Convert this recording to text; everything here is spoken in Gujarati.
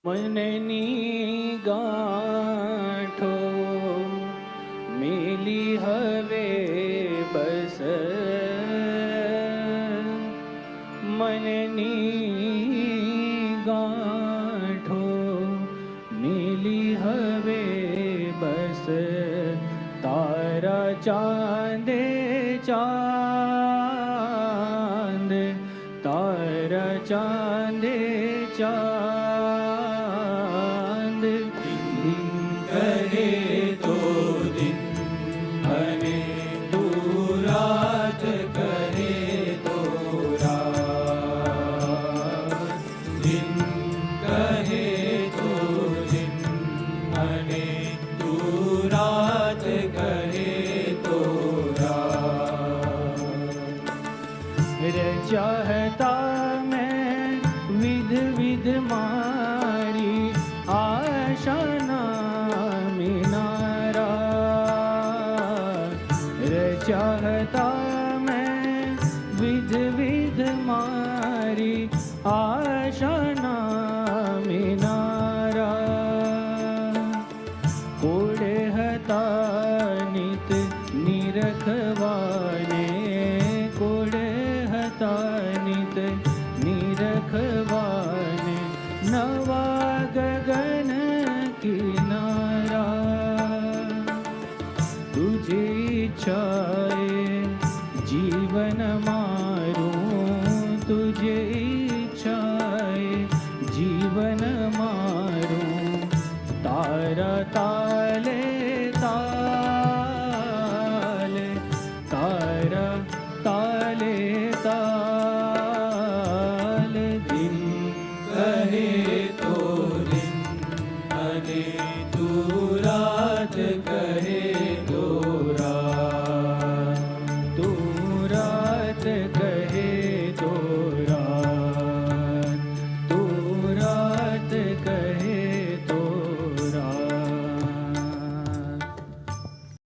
મનની ગાંઠો મેલી હવે બસ, મનની ગાંઠો મેલી હવે બસ, તારા ચાંદે ચાંદ, તારા ચાંદે ચાંદ, करे तो दिन અને તું રાત કરે તો રાત, दिन કહે તો दिन અને તું રાત કહે તો રાત। રચ્યા હતા મેં વિધ વિધ મારી આશાના મિનારા, રચ્યા હતા મેં વિધ વિધ મારી આશાના મિનારા, કોડે હતા નિત નિરખવાને, કોડે હતા નિત નિરખવાને, નવા ગગન કિનારા, તુજે ઈચ્છાએ જીવન મારું, તુજે ઈચ્છાએ જીવન મારું, તારા તાલે તાલે, તારા તાલે તાલે, દિન કહે તો દિન અને તું રાત કહે તો રાત, તું રાત કહે